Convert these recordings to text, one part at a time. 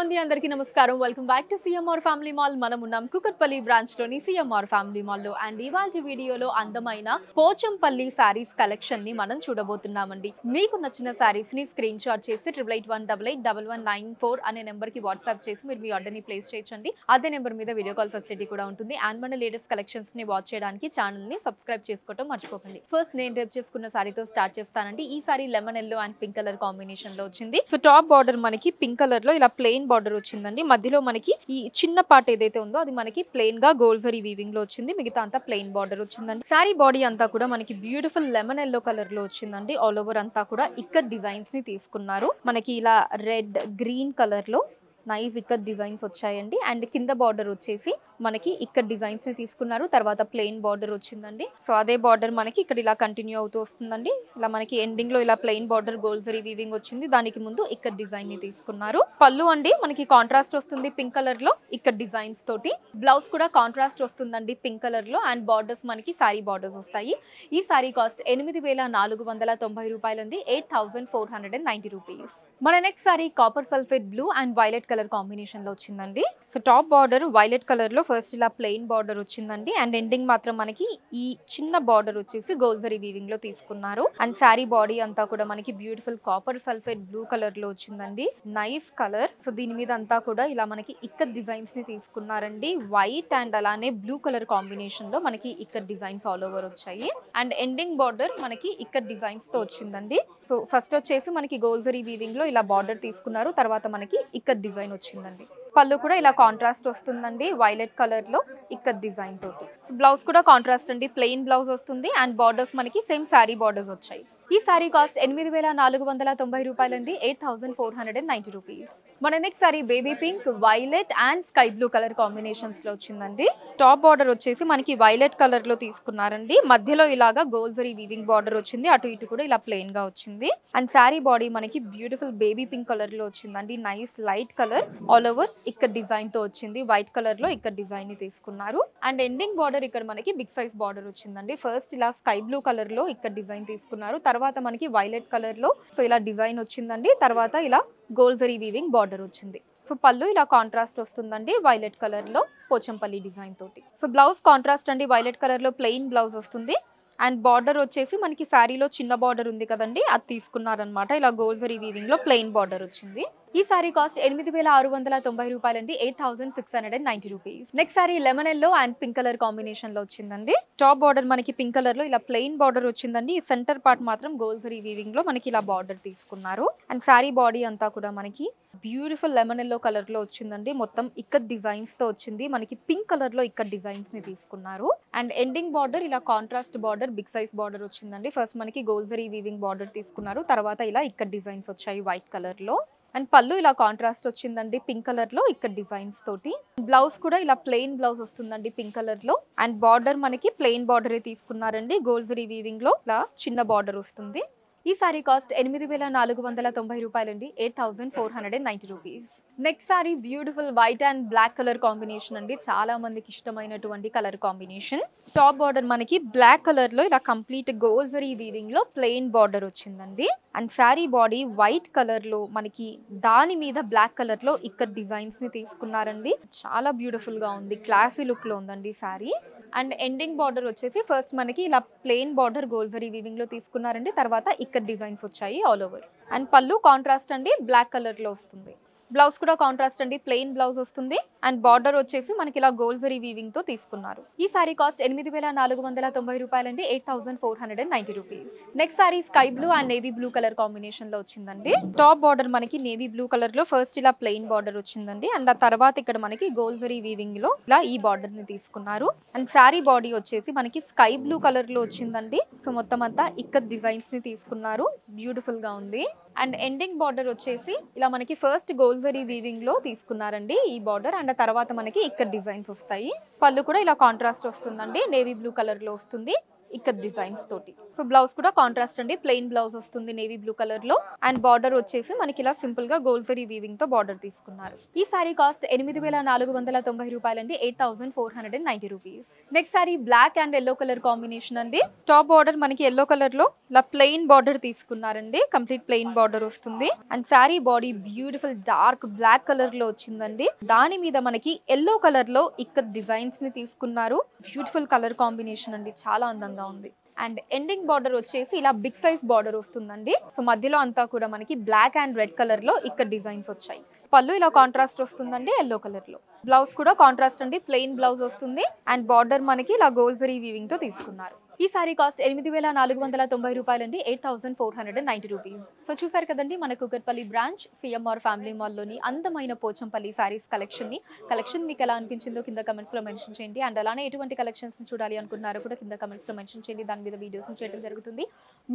ఉంది అందరికీ నమస్కారం welcome back to CMR family mall మనం ఉన్నాం కుకట్పల్లి బ్రాంచ్ లోని సిఎంఆర్ ఫ్యామిలీ మాల్ లో అండ్ ఇవాల్టి వీడియోలో అందమైన పోచంపల్లి సారీస్ కలెక్షన్ ని మనం చూడబోతున్నామండి మీకు నచ్చిన సారీస్ ని స్క్రీన్ షాట్ చేసి 8881881194 అనే నెంబర్ కి వాట్సాప్ చేసి మీరు మీ ఆర్డర్ ని ప్లేస్ చేయొచ్చండి అదే నెంబర్ మీద వీడియో కాల్ ఫెసిలిటీ కూడా ఉంటుంది అండ్ మన లేటెస్ట్ కలెక్షన్స్ ని వాచ్ చేయడానికి ఛానల్ ని సబ్స్క్రైబ్ చేసుకోవడం మర్చిపోకండి ఫస్ట్ నేను రేపు చేసుకున్న సారీతో స్టార్ట్ చేస్తానండి ఈ sorry lemon yellow and pink colour combination లో వచ్చింది సో టాప్ బార్డర్ మనకి పింక్ కలర్ లో ఇలా ప్లెయిన్ బార్డర్ వచ్చిందండి మధ్యలో మనకి ఈ చిన్న పార్ట్ ఏదైతే ఉందో అది మనకి ప్లెయిన్ గా గోల్డ్ జరీ వీవింగ్ లో వచ్చింది మిగతా అంతా ప్లెయిన్ బార్డర్ వచ్చిందండి సారీ బాడీ అంతా కూడా మనకి బ్యూటిఫుల్ లెమన్ ఎల్లో కలర్ లో వచ్చిందండి ఆల్ ఓవర్ అంతా కూడా ఇక్కడ డిజైన్స్ ని తీసుకున్నారు మనకి ఇలా రెడ్ గ్రీన్ కలర్ లో నైస్ ఇక్కడ డిజైన్స్ వచ్చాయండి అండ్ కింద బార్డర్ వచ్చేసి మనకి ఇక్కడ డిజైన్స్ ని తీసుకున్నారు తర్వాత ప్లెయిన్ బార్డర్ వచ్చిందండి సో అదే బార్డర్ మనకి ఇక్కడ ఇలా కంటిన్యూ అవుతూ వస్తుందండి ఇలా మనకి ఎండింగ్ లో ఇలా plain border gold zari weaving వచ్చింది దానికి ముందు ఇక్కడ డిజైన్ ని తీసుకున్నారు పళ్ళు అండి మనకి కాంట్రాస్ట్ వస్తుంది పింక్ కలర్ లో ఇక్కడ డిజైన్స్ తోటి బ్లౌజ్ కూడా కాంట్రాస్ట్ వస్తుందండి పింక్ కలర్ లో అండ్ బార్డర్స్ మనకి సారీ బార్డర్స్ వస్తాయి ఈ సారీ కాస్ట్ 8490 రూపాయలండి 8490 రూపీస్ మన next sorry copper sulphate blue and violet colour combination లో వచ్చిందండి so top border violet colour లో ఫస్ట్ ఇలా ప్లెయిన్ బార్డర్ వచ్చిందండి అండ్ ఎండింగ్ మాత్రం మనకి ఈ చిన్న బార్డర్ వచ్చేసి గోల్డ్ జరీ వీవింగ్ లో తీసుకున్నారు అండ్ సారీ బాడీ అంతా కూడా మనకి beautiful copper sulphate blue colour లో వచ్చిందండి నైస్ కలర్ సో దీని మీద అంతా కూడా ఇలా మనకి ఇక్కడ డిజైన్స్ ని తీసుకున్నారండి వైట్ అండ్ అలానే బ్లూ కలర్ కాంబినేషన్ లో మనకి ఇక్కడ డిజైన్స్ ఆల్ ఓవర్ వచ్చాయి అండ్ ఎండింగ్ బార్డర్ మనకి ఇక్కడ డిజైన్స్ తో వచ్చిందండి సో ఫస్ట్ వచ్చేసి మనకి గోల్డ్ జరీ వీవింగ్ లో ఇలా బార్డర్ తీసుకున్నారు తర్వాత మనకి ఇక్కడ డిజైన్ వచ్చిందండి పళ్ళు కూడా ఇలా కాంట్రాస్ట్ వస్తుందండి వైలెట్ కలర్ లో ఇక్కడ డిజైన్ తోటి బ్లౌజ్ కూడా కాంట్రాస్ట్ అండి ప్లెయిన్ బ్లౌజ్ వస్తుంది అండ్ బార్డర్స్ మనకి సేమ్ సారీ బార్డర్స్ వచ్చాయి ఈ సారీ కాస్ట్ 8490 రూపాయలండి 8490 రూపీస్ మన next sorry baby pink violet and sky blue colour combinations లో వచ్చిందండి టాప్ బార్డర్ వచ్చేసి మనకి వైలెట్ కలర్ లో తీసుకున్నారండి మధ్యలో ఇలాగా గోల్డ్ జరీ వీవింగ్ బార్డర్ వచ్చింది అటు ఇటు కూడా ఇలా ప్లెయిన్ గా వచ్చింది అండ్ సారీ బాడీ మనకి బ్యూటిఫుల్ బేబీ పింక్ కలర్ లో వచ్చిందండి nice light colour all over ఇక్కడ డిజైన్ తో వచ్చింది వైట్ కలర్ లో ఇక్కడ డిజైన్ ని తీసుకున్నారు అండ్ ఎండింగ్ బార్డర్ ఇక్కడ మనకి బిగ్ సైజ్ బార్డర్ వచ్చిందండి ఫస్ట్ ఇలా స్కై బ్లూ కలర్ లో ఇక్కడ డిజైన్ తీసుకున్నారు తర్వాత మనకి వైలెట్ కలర్ లో సో ఇలా డిజైన్ వచ్చిందండి తర్వాత ఇలా గోల్డ్ జరీ వీవింగ్ బార్డర్ వచ్చింది సో పళ్ళు ఇలా కాంట్రాస్ట్ వస్తుందండి వైలెట్ కలర్ లో పోచంపల్లి డిజైన్ తోటి సో బ్లౌజ్ కాంట్రాస్ట్ అండి వైలెట్ కలర్ లో ప్లెయిన్ బ్లౌజ్ వస్తుంది అండ్ బార్డర్ వచ్చేసి మనకి శారీలో చిన్న బార్డర్ ఉంది కదండి అది తీసుకున్నారనమాట ఇలా గోల్డ్ జరీ వీవింగ్ లో ప్లెయిన్ బార్డర్ వచ్చింది ఈ సారీ కాస్ట్ 8690 రూపాయలండి 8690 rupees next sorry lemon yellow and pink colour combination లో వచ్చిందండి టాప్ బార్డర్ మనకి పింక్ కలర్ లో ఇలా ప్లెయిన్ బార్డర్ వచ్చిందండి ఈ సెంటర్ పార్ట్ మాత్రం గోల్డ్ జరీ వీవింగ్ లో మనకి ఇలా బార్డర్ తీసుకున్నారు అండ్ సారీ బాడీ అంతా కూడా మనకి బ్యూటిఫుల్ లెమన్ ఎల్లో కలర్ లో వచ్చిందండి మొత్తం ఇక్కడ డిజైన్స్ తో వచ్చింది మనకి పింక్ కలర్ లో ఇక్కడ డిజైన్స్ ని తీసుకున్నారు అండ్ ఎండింగ్ బార్డర్ ఇలా contrast border big size border వచ్చిందండి ఫస్ట్ మనకి గోల్డ్ జరీ వీవింగ్ బార్డర్ తీసుకున్నారు తర్వాత ఇలా ఇక్కడ డిజైన్స్ వచ్చాయి వైట్ కలర్ లో అండ్ పళ్ళు ఇలా కాంట్రాస్ట్ వచ్చిందండి పింక్ కలర్ లో ఇక్కడ డిజైన్స్ తోటి బ్లౌజ్ కూడా ఇలా ప్లెయిన్ బ్లౌజ్ వస్తుందండి పింక్ కలర్ లో అండ్ బార్డర్ మనకి ప్లెయిన్ బార్డర్ తీసుకున్నారండి గోల్డ్ జరీ వీవింగ్ లో ఇలా చిన్న బార్డర్ వస్తుంది ఈ సారీ కాస్ట్ 8490 రూపాయలండి 8490 rupees next sari beautiful white and black colour combination అండి చాలా మందికి ఇష్టమైనటువంటి కలర్ కాంబినేషన్ టాప్ బార్డర్ మనకి బ్లాక్ కలర్ లో ఇలా కంప్లీట్ గోల్డ్ జరీ వీవింగ్ లో ప్లెయిన్ బార్డర్ వచ్చిందండి and sari body white colour లో మనకి దాని మీద బ్లాక్ కలర్ లో ఇక్కడ డిజైన్స్ ని తీసుకున్నారండి చాలా బ్యూటిఫుల్ గా ఉంది క్లాసీ లుక్ లో ఉందండి సారీ అండ్ ఎండింగ్ బార్డర్ వచ్చేసి ఫస్ట్ మనకి ఇలా plain border gold zari weaving లో తీసుకున్నారండి తర్వాత ఇక్కడ డిజైన్స్ వచ్చాయి ఆల్ ఓవర్ అండ్ పళ్ళు కాంట్రాస్ట్ అండి బ్లాక్ కలర్ లో వస్తుంది బ్లౌజ్ కూడా కాంట్రాస్ట్ అండి ప్లెయిన్ బ్లౌజ్ వస్తుంది అండ్ బార్డర్ వచ్చేసి మనకి ఇలా గోల్డ్ జరీ వీవింగ్ తో తీసుకున్నారు ఈ సారీ కాస్ట్ 8490 రూపాయలండి 8490 rupees next sorry sky blue and navy blue colour combination లో వచ్చిందండి టాప్ బార్డర్ మనకి నేవీ బ్లూ కలర్ లో ఫస్ట్ ఇలా ప్లెయిన్ బార్డర్ వచ్చిందండి అండ్ ఆ తర్వాత ఇక్కడ మనకి గోల్డ్ జరీ వీవింగ్ లో ఇలా ఈ బార్డర్ ని తీసుకున్నారు అండ్ సారీ బాడీ వచ్చేసి మనకి స్కై బ్లూ కలర్ లో వచ్చిందండి సో మొత్తం అంతా ఇక్కడ డిజైన్స్ ని తీసుకున్నారు బ్యూటిఫుల్ గా ఉంది అండ్ ఎండింగ్ బార్డర్ వచ్చేసి ఇలా మనకి ఫస్ట్ గోల్డ్ జరీ వీవింగ్ లో తీసుకున్నారండి ఈ బార్డర్ అండ్ తర్వాత మనకి ఇక్కడ డిజైన్స్ వస్తాయి పళ్ళు కూడా ఇలా కాంట్రాస్ట్ వస్తుందండి నేవీ బ్లూ కలర్ లో వస్తుంది ఇక్కడ డిజైన్స్ తోటి సో బ్లౌజ్ కూడా కాంట్రాస్ట్ అండి, ప్లెయిన్ బ్లౌజ్ వస్తుంది నేవీ బ్లూ కలర్ లో. అండ్ బార్డర్ వచ్చేసి మనకి ఇలా సింపుల్ గా గోల్డ్ జరీ వీవింగ్ తో బార్డర్ తీసుకున్నారు. ఈ సారీ కాస్ట్ 8,490 రూపాయలండి, 8,490 rupees. Next sari black and yellow colour combination అండి. టాప్ బార్డర్ మనకి ఎల్లో కలర్ లో ఇలా ప్లెయిన్ బార్డర్ తీసుకున్నారండి, కంప్లీట్ ప్లెయిన్ బార్డర్ వస్తుంది. And sari body beautiful dark black colour లో వచ్చిందండి. దాని మీద మనకి ఎల్లో కలర్ లో ఇక్కడ డిజైన్స్ ని తీసుకున్నారు. బ్యూటిఫుల్ కలర్ కాంబినేషన్ అండి, చాలా అందంగా ఉంది. అండ్ ఎండింగ్ బార్డర్ వచ్చేసి ఇలా బిగ్ సైజ్ బార్డర్ వస్తుందండి. సో మధ్యలో అంతా కూడా మనకి బ్లాక్ అండ్ రెడ్ కలర్ లో ఇక్కడ డిజైన్స్ వచ్చాయి. పళ్ళు ఇలా కాంట్రాస్ట్ వస్తుందండి ఎల్లో కలర్ లో. బ్లౌజ్ కూడా కాంట్రాస్ట్ అండి, ప్లెయిన్ బ్లౌజ్ వస్తుంది. అండ్ బార్డర్ మనకి ఇలా గోల్డ్ జరీ వీవింగ్ తో తీసుకున్నారు. ఈ సారీ కాస్ట్ 8,490 రూపాయలండి, 8,490 రూపీస్. సో చూసారు కదండి మన Kukatpally branch CMR family mall లోని అందమైన పోచంపల్లి సారీస్ కలెక్షన్ మీకు ఎలా అనిపించిందో కింద కమెంట్స్ లో మెన్షన్ చేయండి. అండ్ అలానే ఎటువంటి కలెక్షన్స్ చూడాలి అనుకుంటున్నారో కూడా కింద కమెంట్స్ లో మెన్షన్ చేయండి, దాని మీద వీడియోస్ చేయడం జరుగుతుంది.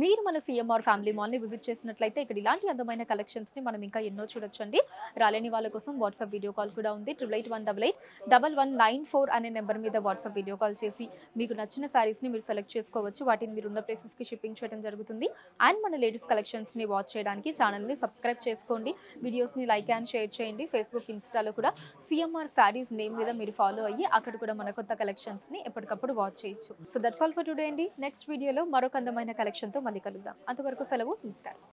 మీరు మన సిఎంఆర్ ఫ్యామిలీ మాల్ ని విజిట్ చేసినట్లయితే ఇక్కడ ఇలాంటి అందమైన కలెక్షన్స్ ని మనం ఇంకా ఎన్నో చూడొచ్చండి. రాలేని వాళ్ళ కోసం వాట్సాప్ వీడియో కాల్ కూడా ఉంది. 8881881194 అనే నెంబర్ మీద వాట్సాప్ వీడియో కాల్ చేసి మీకు నచ్చిన సారీస్ ని మీరు సెలెక్ట్ చేసుకోవచ్చు. వాటిని మీరు ఉన్న ప్లేసెస్ కి షిప్పింగ్ చేయడం జరుగుతుంది. అండ్ మన లేటెస్ట్ కలెక్షన్స్ ని వాచ్ చేయడానికి ఛానల్ ని సబ్స్క్రైబ్ చేసుకోండి, వీడియోస్ ని లైక్ అండ్ షేర్ చేయండి. ఫేస్బుక్ ఇన్స్టాలో కూడా సిఎంఆర్ సారీస్ నేమ్ మీద మీరు ఫాలో అయ్యి అక్కడ కూడా మన కొత్త కలెక్షన్స్ ని ఎప్పటికప్పుడు వాచ్ చేయొచ్చు. So that's all for today అండి. నెక్స్ట్ వీడియోలో మరొక అందమైన కలెక్షన్ తో మళ్ళీ కలుద్దాం. అంతవరకు సెలవు, నమస్కారం.